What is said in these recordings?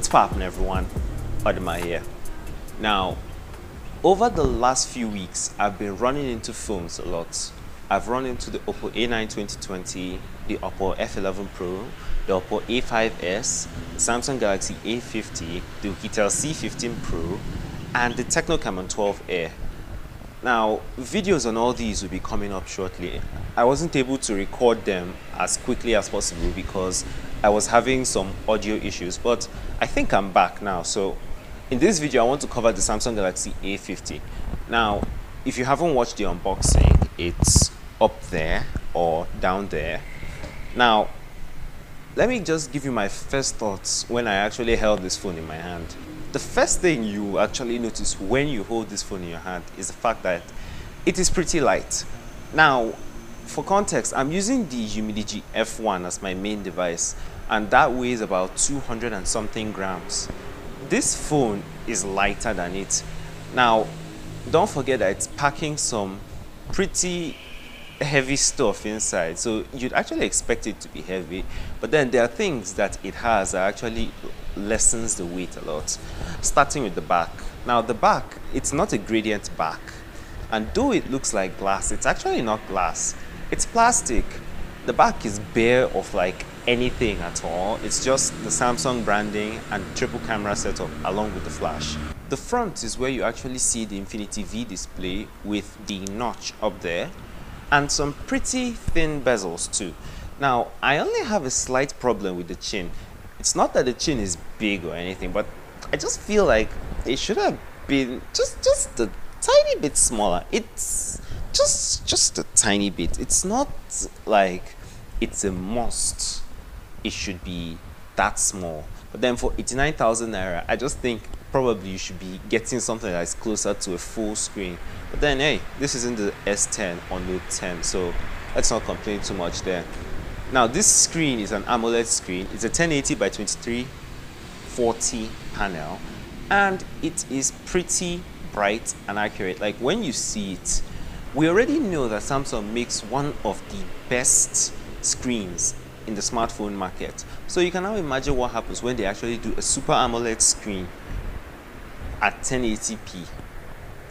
poppin', everyone? Adama here. Now, over the last few weeks, I've been running into phones a lot. I've run into the Oppo A9 2020, the Oppo F11 Pro, the Oppo A5s, the Samsung Galaxy A50, the Oukitel C15 Pro, and the Tecno 12 Air. Now, videos on all these will be coming up shortly. I wasn't able to record them as quickly as possible because I was having some audio issues, but I think I'm back now. So in this video, I want to cover the Samsung Galaxy A50. Now, if you haven't watched the unboxing, it's up there or down there. Now, let me just give you my first thoughts when I actually held this phone in my hand. The first thing you actually notice when you hold this phone in your hand is the fact that it is pretty light. Now, for context, I'm using the Humidigi F1 as my main device, and that weighs about 200 and something grams. This phone is lighter than it. Now, don't forget that it's packing some pretty heavy stuff inside, so you'd actually expect it to be heavy, but then there are things that it has that actually lessens the weight a lot. Starting with the back. Now the back, it's not a gradient back, and though it looks like glass, it's actually not glass, it's plastic. The back is bare of like anything at all. It's just the Samsung branding and triple camera setup along with the flash. The front is where you actually see the Infinity V display with the notch up there and some pretty thin bezels too. Now, I only have a slight problem with the chin. It's not that the chin is big or anything, but I just feel like it should have been just a tiny bit smaller. It's just a tiny bit. It's not like it's a must. It should be that small. But then for 89,000 naira, I just think probably you should be getting something that's closer to a full screen. But then, hey, this isn't the S10 or Note 10, so let's not complain too much there. Now, this screen is an AMOLED screen. It's a 1080 by 2340 panel, and it is pretty bright and accurate. Like when you see it, we already know that Samsung makes one of the best screens in the smartphone market. So you can now imagine what happens when they actually do a Super AMOLED screen at 1080p.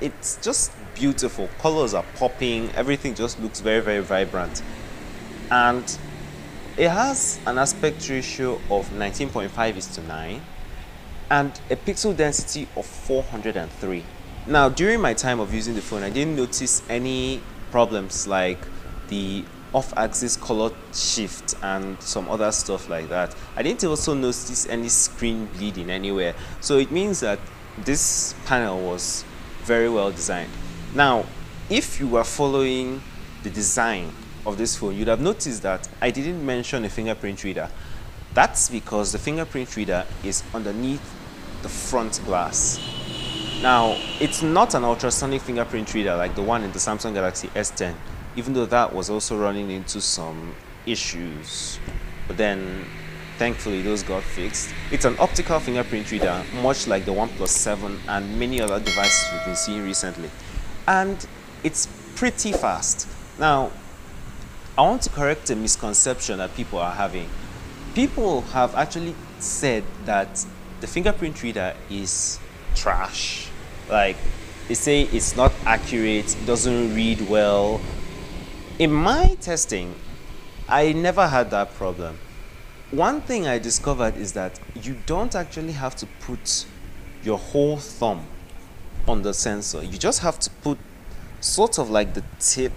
It's just beautiful. Colors are popping. Everything just looks very, very vibrant. And it has an aspect ratio of 19.5:9 and a pixel density of 403. Now, during my time of using the phone, I didn't notice any problems like the off-axis color shift and some other stuff like that. I didn't also notice any screen bleeding anywhere. So it means that this panel was very well designed. Now, if you were following the design of this phone, you'd have noticed that I didn't mention a fingerprint reader. That's because the fingerprint reader is underneath the front glass. Now, it's not an ultrasonic fingerprint reader like the one in the Samsung Galaxy S10, even though that was also running into some issues. But then, thankfully, those got fixed. It's an optical fingerprint reader, much like the OnePlus 7 and many other devices we've been seeing recently. And it's pretty fast. Now, I want to correct a misconception that people are having. People have actually said that the fingerprint reader is trash. Like, they say it's not accurate, it doesn't read well. In my testing, I never had that problem. One thing I discovered is that you don't actually have to put your whole thumb on the sensor. You just have to put sort of like the tip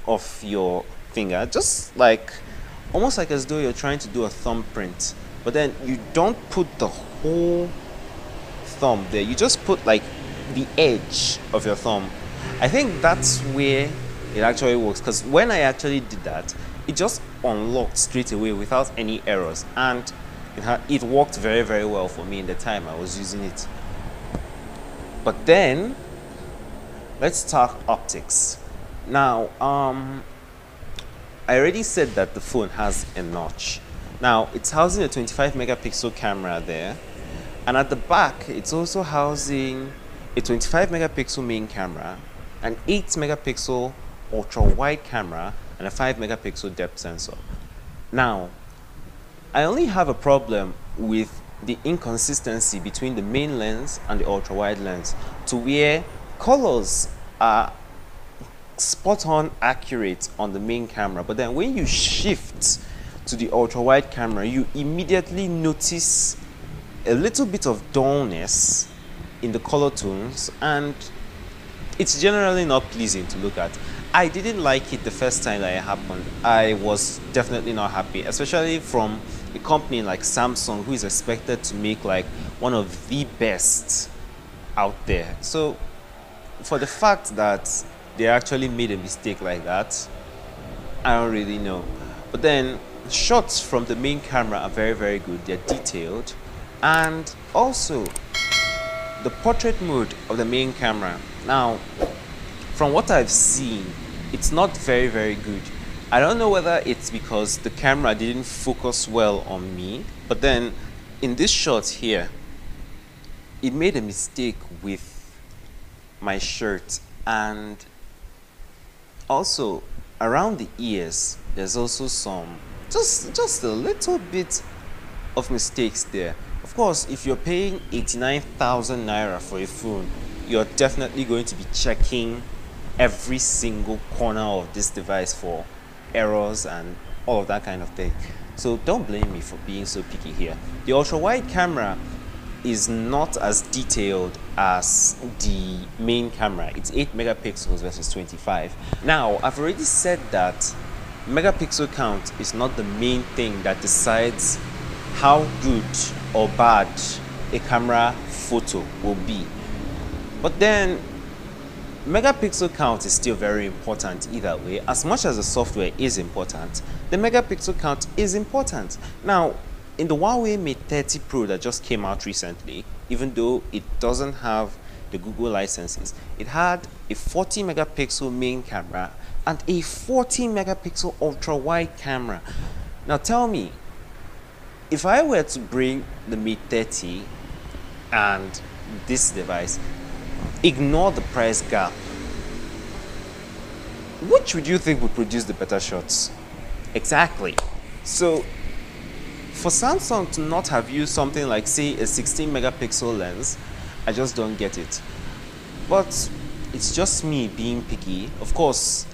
of your finger, just like almost like as though you're trying to do a thumbprint, but then you don't put the whole thumb there. You just put like the edge of your thumb. I think that's where it actually works, because when I actually did that, it just unlocked straight away without any errors, and it worked very, very well for me in the time I was using it. But then let's talk optics. Now, I already said that the phone has a notch. Now, it's housing a 25 megapixel camera there, and at the back, it's also housing a 25 megapixel main camera, an 8 megapixel ultra wide camera, and a 5 megapixel depth sensor. Now, I only have a problem with the inconsistency between the main lens and the ultra wide lens, to where colors are spot on accurate on the main camera, but then when you shift to the ultra wide camera, you immediately notice a little bit of dullness in the color tones, and it's generally not pleasing to look at. I didn't like it the first time that it happened. I was definitely not happy, especially from a company like Samsung, who is expected to make like one of the best out there. So for the fact that they actually made a mistake like that, I don't really know. But then shots from the main camera are very, very good. They're detailed, and also the portrait mode of the main camera, now from what I've seen, it's not very, very good. I don't know whether it's because the camera didn't focus well on me, but then in this shot here, it made a mistake with my shirt, and also around the ears there's also some just a little bit of mistakes there. Of course, if you're paying 89,000 naira for a phone, you're definitely going to be checking every single corner of this device for errors and all of that kind of thing. So don't blame me for being so picky here. The ultra wide camera is not as detailed as the main camera. It's 8 megapixels versus 25. Now, I've already said that megapixel count is not the main thing that decides how good or bad a camera photo will be. But then megapixel count is still very important either way. As much as the software is important, the megapixel count is important. Now, in the Huawei Mate 30 Pro that just came out recently, even though it doesn't have the Google licenses, it had a 40 megapixel main camera and a 40 megapixel ultra wide camera. Now tell me, if I were to bring the Mate 30 and this device, ignore the price gap, which would you think would produce the better shots? Exactly. So for Samsung to not have used something like, say, a 16 megapixel lens, I just don't get it. But it's just me being picky. Of course,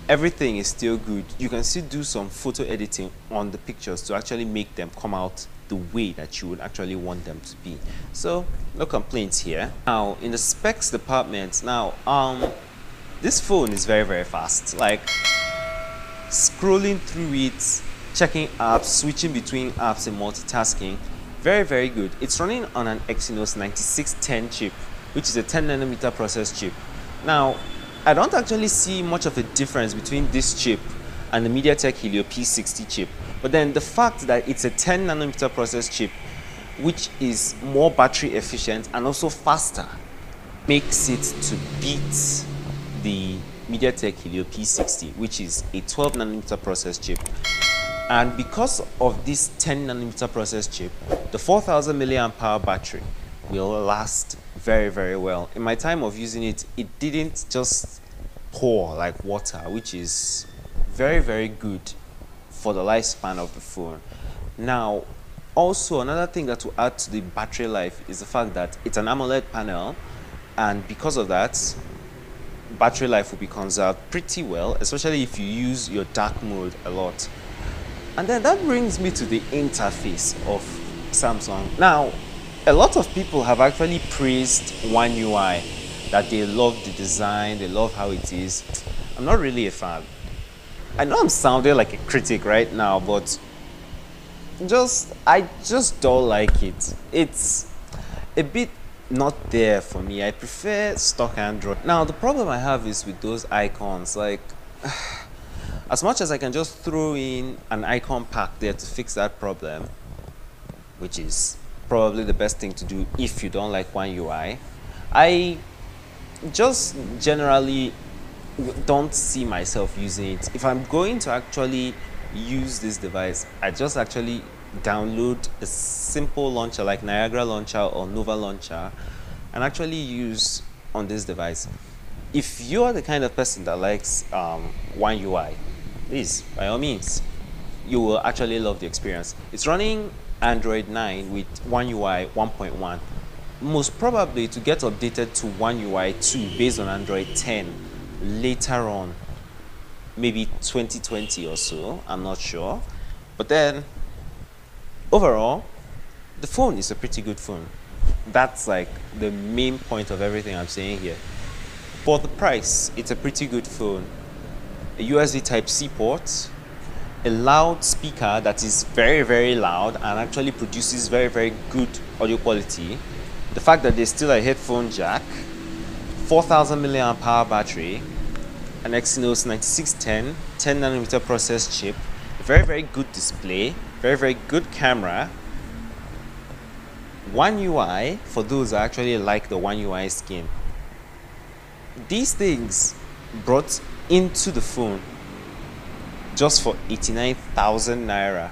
everything is still good. You can still do some photo editing on the pictures to actually make them come out the way that you would actually want them to be. So no complaints here. Now in the specs department, now this phone is very, very fast. Like scrolling through it, checking apps, switching between apps and multitasking, very, very good. It's running on an Exynos 9610 chip, which is a 10 nanometer process chip. Now I don't actually see much of a difference between this chip and the MediaTek Helio P60 chip. But then the fact that it's a 10 nanometer process chip, which is more battery efficient and also faster, makes it to beat the MediaTek Helio P60, which is a 12 nanometer process chip. And because of this 10 nanometer process chip, the 4000 milliamp hour battery will last very, very well. In my time of using it, it didn't just pour like water, which is very, very good for the lifespan of the phone. Now, also another thing that will add to the battery life is the fact that it's an AMOLED panel, and because of that, battery life will be conserved pretty well, especially if you use your dark mode a lot. And then that brings me to the interface of Samsung. Now, a lot of people have actually praised One UI, that they love the design, they love how it is. I'm not really a fan. I know I'm sounding like a critic right now, but I just don't like it. It's a bit not there for me. I prefer stock Android. Now, the problem I have is with those icons. Like, as much as I can just throw in an icon pack there to fix that problem, which is probably the best thing to do if you don't like One UI, I just generally don't see myself using it. If I'm going to actually use this device, I just actually download a simple launcher like Niagara Launcher or Nova Launcher and actually use on this device. If you're the kind of person that likes One UI, please, by all means, you will actually love the experience. It's running Android 9 with One UI 1.1. Most probably to get updated to One UI 2 based on Android 10 later on, maybe 2020 or so, I'm not sure. But then overall, the phone is a pretty good phone. That's like the main point of everything I'm saying here. For the price, it's a pretty good phone. A USB Type-C port, a loud speaker that is very, very loud and actually produces very, very good audio quality. The fact that there's still a headphone jack, 4000 milliamp hour battery, an Exynos 9610 10nm process chip, a very, very good display, very, very good camera. One UI for those who actually like the One UI skin. These things brought into the phone just for 89,000 naira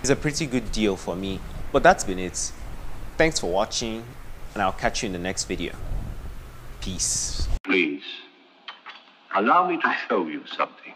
is a pretty good deal for me. But that's been it. Thanks for watching, and I'll catch you in the next video. Peace. Please, allow me to show you something.